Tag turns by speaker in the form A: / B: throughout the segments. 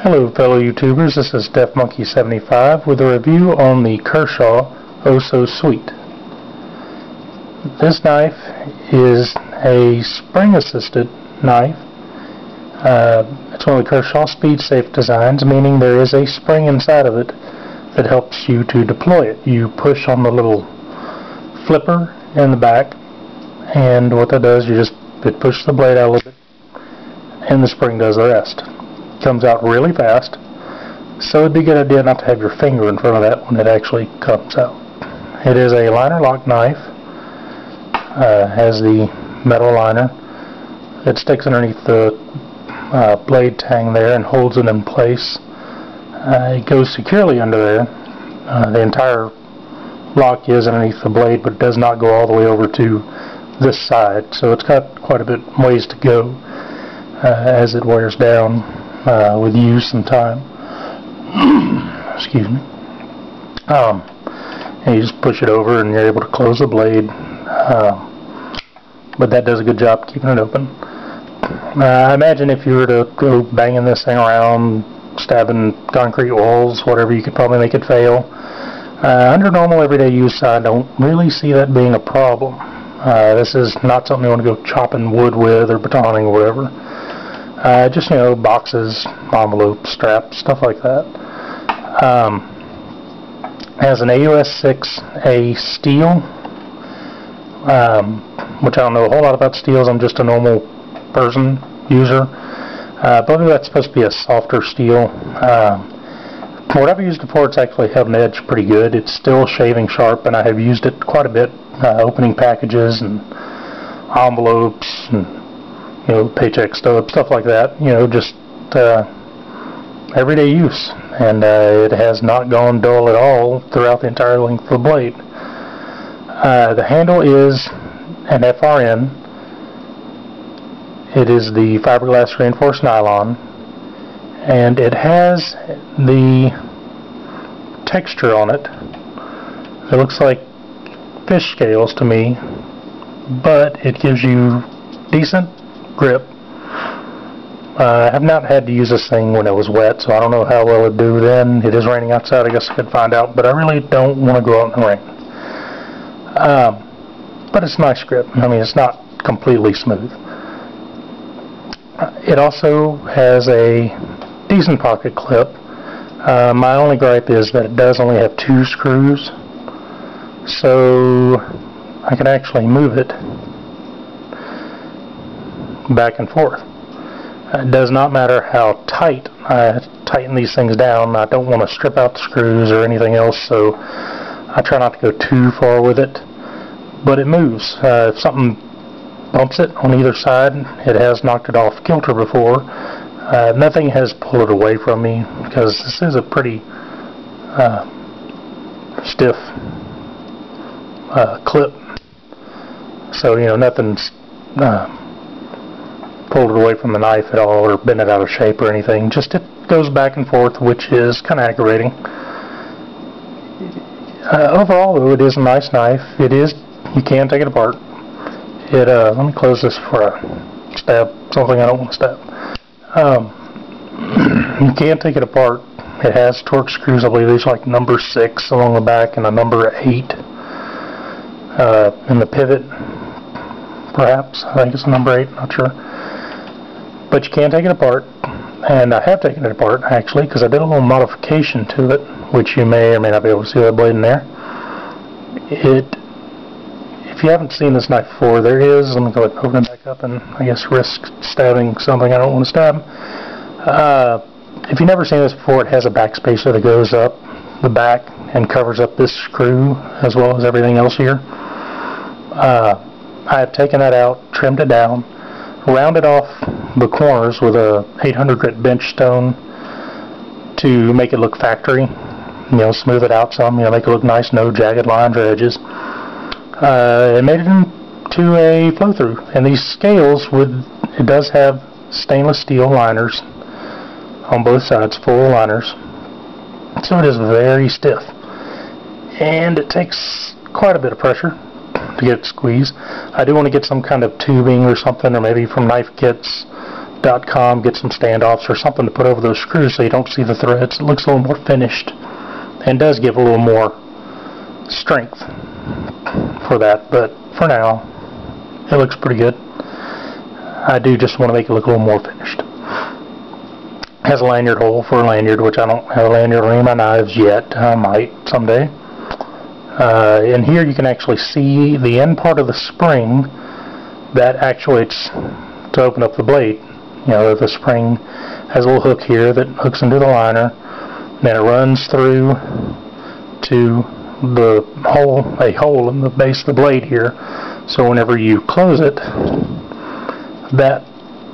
A: Hello fellow YouTubers, this is DeafMonkey75 with a review on the Kershaw Oh So Sweet. This knife is a spring assisted knife. It's one of the Kershaw Speed Safe designs, meaning there is a spring inside of it that helps you to deploy it. You push on the little flipper in the back, and what that does, it pushes the blade out a little bit and the spring does the rest. Comes out really fast, so it'd be a good idea not to have your finger in front of that when it actually comes out. It is a liner lock knife. Has the metal liner. It sticks underneath the blade tang there and holds it in place. It goes securely under there. The entire lock is underneath the blade, but it does not go all the way over to this side, so it's got quite a bit ways to go as it wears down with use and time. Excuse me. And you just push it over and you're able to close the blade, but that does a good job keeping it open. I imagine if you were to go banging this thing around, stabbing concrete walls, whatever, you could probably make it fail. Under normal everyday use, I don't really see that being a problem. This is not something you want to go chopping wood with or batoning or whatever. Just, boxes, envelopes, straps, stuff like that. Has an AUS-6A steel, which I don't know a whole lot about steels. I'm just a normal person, user. I believe that's supposed to be a softer steel. What I've used it for, it's actually held an edge pretty good. It's still shaving sharp, and I have used it quite a bit, opening packages and envelopes and paycheck stuff like that. Just everyday use, and it has not gone dull at all throughout the entire length of the blade. The handle is an FRN. It is the fiberglass reinforced nylon, and it has the texture on it. It looks like fish scales to me, but it gives you decent grip. I have not had to use this thing when it was wet, so I don't know how well it'd do then. It is raining outside, I guess I could find out, but I really don't want to go out in the rain. But it's nice grip. I mean, it's not completely smooth. It also has a decent pocket clip. My only gripe is that it does only have 2 screws, so I can actually move it back and forth. It does not matter how tight I tighten these things down. I don't want to strip out the screws or anything else, so I try not to go too far with it. But it moves. If something bumps it on either side, it has knocked it off kilter before. Nothing has pulled it away from me, because this is a pretty stiff clip. So, nothing's pulled it away from the knife at all or bent it out of shape or anything. Just it goes back and forth, which is kind of aggravating. Overall, though, it is a nice knife. You can take it apart. Let me close this before I stab something I don't want to stab. You can take it apart. It has torque screws. I believe these are like number 6 along the back and a number 8 in the pivot, perhaps. I think it's a number 8, not sure. But you can take it apart, and I have taken it apart actually, because I did a little modification to it, which you may or may not be able to see that blade in there. If you haven't seen this knife before, there is, let me go ahead and open it back up and I guess risk stabbing something I don't want to stab. If you've never seen this before, it has a backspacer that goes up the back and covers up this screw as well as everything else here. I have taken that out, trimmed it down, rounded off the corners with a 800 grit bench stone to make it look factory. Smooth it out some, make it look nice, no jagged lines or edges. It made it into a flow-through, and these scales it does have stainless steel liners on both sides, full liners, so it is very stiff, and it takes quite a bit of pressure to get it squeezed. I do want to get some kind of tubing or something, or maybe from knife kits, purdy.com, get some standoffs or something to put over those screws so you don't see the threads. It looks a little more finished and does give a little more strength for that, but for now it looks pretty good. I do just want to make it look a little more finished. Has a lanyard hole for a lanyard, which I don't have a lanyard on any of my knives yet. I might someday. And here you can actually see the end part of the spring that actuates to open up the blade. You know, the spring has a little hook here that hooks into the liner, then it runs through to the hole, a hole in the base of the blade here. So whenever you close it, that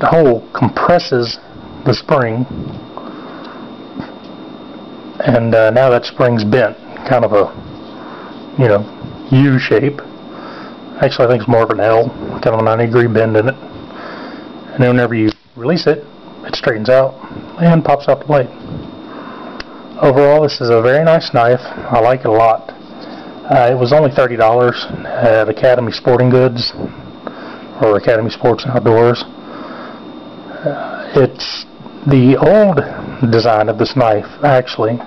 A: hole compresses the spring, and now that spring's bent, kind of a, you know, U shape. Actually, I think it's more of an L, kind of a 90-degree bend in it. And then whenever you release it, it straightens out and pops out the blade. Overall, this is a very nice knife. I like it a lot. It was only $30 at Academy Sporting Goods or Academy Sports and Outdoors. It's the old design of this knife, actually.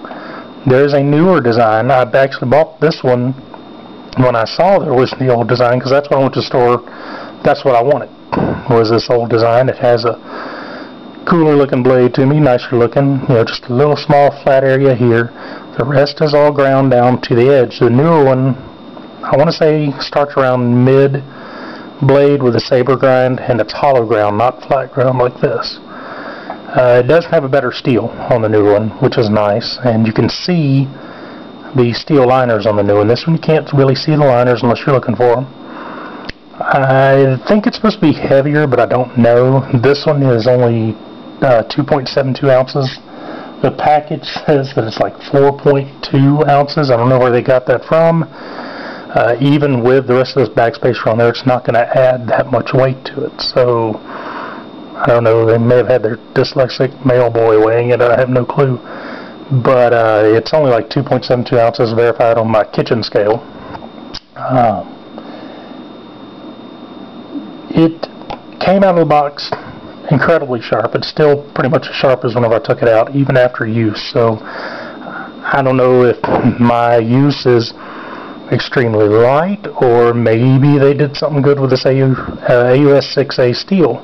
A: There's a newer design. I actually bought this one when I saw there was the old design, because that's when I went to the store. That's what I wanted, was this old design. It has a cooler looking blade to me, nicer looking, you know, just a little small flat area here. The rest is all ground down to the edge. The newer one, I want to say, starts around mid blade with a saber grind, and it's hollow ground, not flat ground like this. It does have a better steel on the new one, which is nice, and you can see the steel liners on the new one. This one you can't really see the liners unless you're looking for them. I think it's supposed to be heavier, but I don't know. This one is only 2.72 ounces. The package says that it's like 4.2 ounces. I don't know where they got that from. Even with the rest of this backspacer on there, it's not going to add that much weight to it. So, I don't know, they may have had their dyslexic mail boy weighing it. I have no clue. But it's only like 2.72 ounces verified on my kitchen scale. It came out of the box incredibly sharp. It's still pretty much as sharp as whenever I took it out, even after use. So I don't know if my use is extremely light, or maybe they did something good with this AUS 6A steel.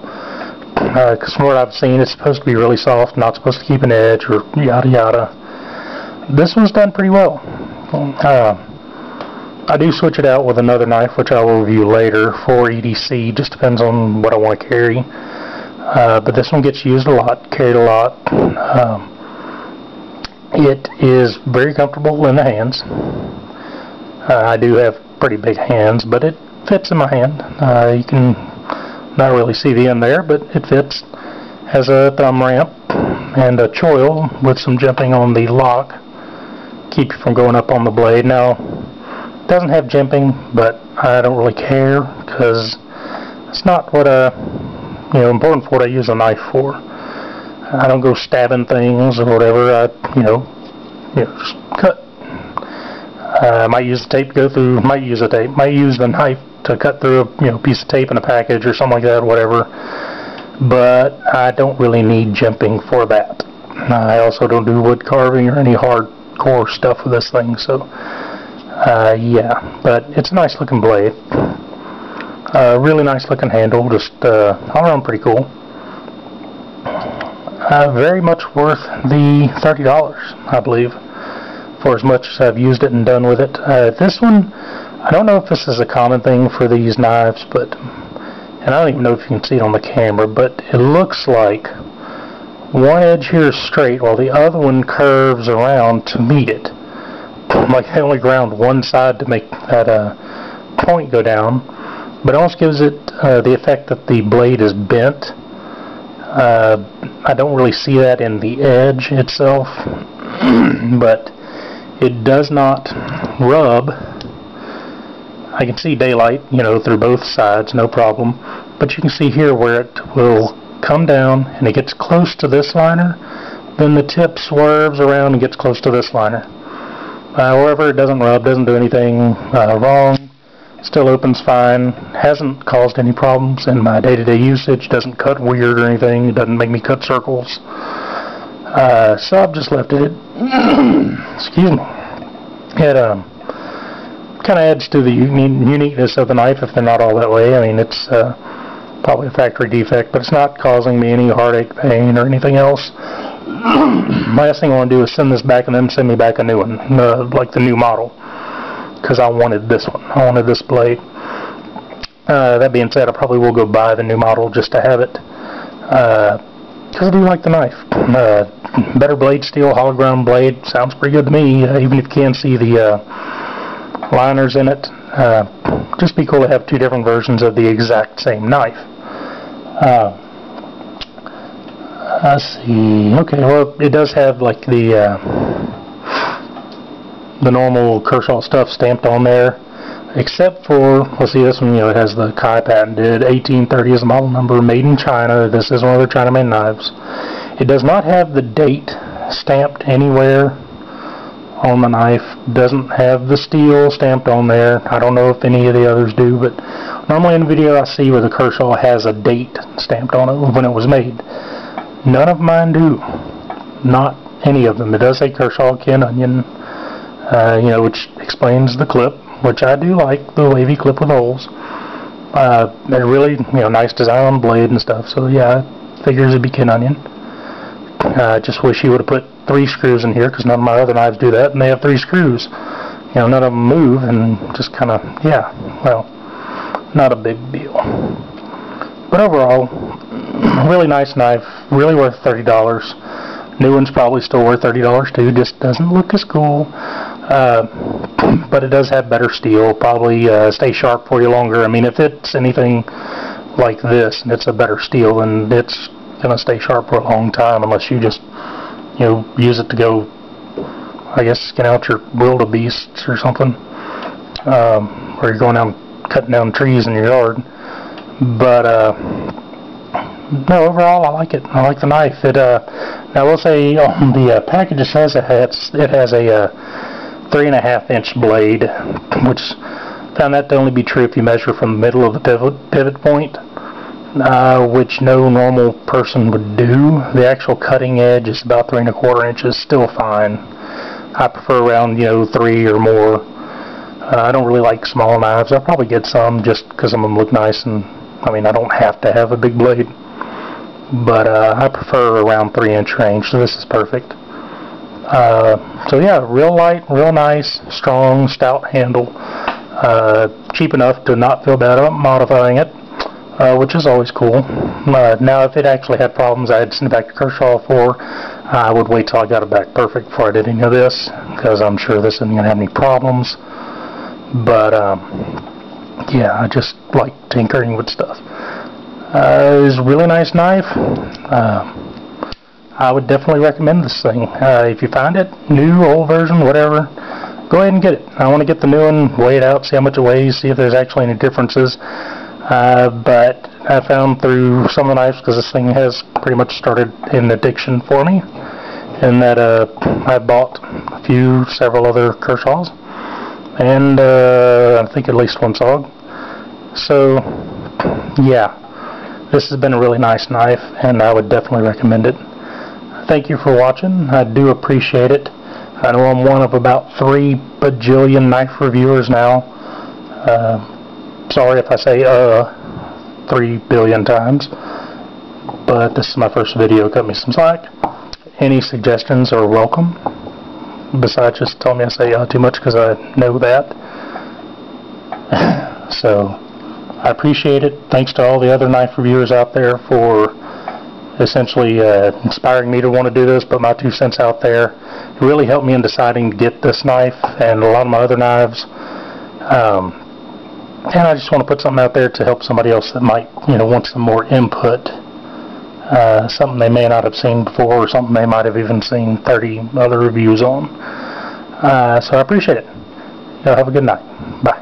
A: Because from what I've seen, it's supposed to be really soft, not supposed to keep an edge, or yada yada. This one's done pretty well. I do switch it out with another knife, which I will review later, for EDC. Just depends on what I want to carry. But this one gets used a lot, carried a lot. It is very comfortable in the hands. I do have pretty big hands, but it fits in my hand. You can not really see the end there, but it fits. Has a thumb ramp and a choil with some jimping on the lock. Keep you from going up on the blade. Now, it doesn't have jimping, but I don't really care, because it's not what important for what I use a knife for. I don't go stabbing things or whatever. I, just cut. I might use the tape to go through. Might use the knife to cut through a piece of tape in a package or something like that, whatever. But I don't really need jimping for that. I also don't do wood carving or any hardcore stuff with this thing. So, yeah, but it's a nice looking blade. Really nice looking handle, just all around pretty cool. Very much worth the $30, I believe, for as much as I've used it and done with it. This one, I don't know if this is a common thing for these knives, and I don't even know if you can see it on the camera, but it looks like one edge here is straight while the other one curves around to meet it. Like they only ground one side to make that point go down. But it almost gives it the effect that the blade is bent. I don't really see that in the edge itself, but it does not rub. I can see daylight, through both sides, no problem. But you can see here where it will come down and it gets close to this liner, then the tip swerves around and gets close to this liner. However, it doesn't rub, doesn't do anything wrong. Still opens fine. Hasn't caused any problems in my day-to-day usage. Doesn't cut weird or anything. It doesn't make me cut circles. So I've just left it. Excuse me. It kind of adds to the uniqueness of the knife if they're not all that way. I mean, it's probably a factory defect, but it's not causing me any heartache, pain, or anything else. Last thing I want to do is send this back and then send me back a new one, like the new model, because I wanted this one. I wanted this blade. That being said, I probably will go buy the new model just to have it, because I do like the knife. Better blade steel, hollow ground blade, sounds pretty good to me, even if you can't see the liners in it. Just be cool to have two different versions of the exact same knife. Let's see. Okay, well, it does have like the normal Kershaw stuff stamped on there, except for, let's see, this one, it has the Kai patented 1830 is the model number, made in China. This is one of their China-made knives. It does not have the date stamped anywhere on the knife. Doesn't have the steel stamped on there. I don't know if any of the others do, but normally in the video I see where the Kershaw has a date stamped on it when it was made. None of mine do. Not any of them. It does say Kershaw Ken Onion, which explains the clip, which I do like, the wavy clip with holes. They're really, nice design on the blade and stuff, so yeah, figures it'd be Ken Onion. I just wish he would have put 3 screws in here, because none of my other knives do that, and they have 3 screws. None of them move, and just kind of, not a big deal. But overall, really nice knife, really worth $30. New one's probably still worth $30 too, just doesn't look as cool. But it does have better steel, probably stay sharp for you longer. I mean, if it's anything like this, and it's a better steel, then it's going to stay sharp for a long time, unless you just, use it to go, I guess, skin out your wildebeests or something. Or you're going out cutting down trees in your yard. But, no, overall, I like it. I like the knife. Now, I will say, on the package, it says it has a 3.5-inch blade, which found that to only be true if you measure from the middle of the pivot point, which no normal person would do. The actual cutting edge is about 3¼ inches, still fine. I prefer around, 3 or more. I don't really like small knives. I'll probably get some just because some of them look nice, and I mean, I don't have to have a big blade, but I prefer around 3-inch range, so this is perfect. So yeah, real light, real nice, strong, stout handle, cheap enough to not feel bad about modifying it, which is always cool. Now, if it actually had problems I had to send it back to Kershaw for, I would wait till I got it back perfect before I did any of this, because I'm sure this isn't going to have any problems. But yeah, I just like tinkering with stuff. It's a really nice knife. I would definitely recommend this thing. If you find it, new, old version, whatever, go ahead and get it. I want to get the new one, weigh it out, see how much it weighs, see if there's actually any differences. But I found through some of the knives, because this thing has pretty much started an addiction for me, in that I bought several other Kershaws, and I think at least one SOG. So, yeah, this has been a really nice knife, and I would definitely recommend it. Thank you for watching. I do appreciate it. I know I'm one of about 3 bajillion knife reviewers now. Sorry if I say 3 billion times, but this is my first video. Cut me some slack. Any suggestions are welcome, besides just telling me I say too much, because I know that. So I appreciate it. Thanks to all the other knife reviewers out there for essentially inspiring me to want to do this, put my 2 cents out there. It really helped me in deciding to get this knife and a lot of my other knives. And I just want to put something out there to help somebody else that might, want some more input. Something they may not have seen before, or something they might have even seen 30 other reviews on. So I appreciate it. Y'all have a good night. Bye.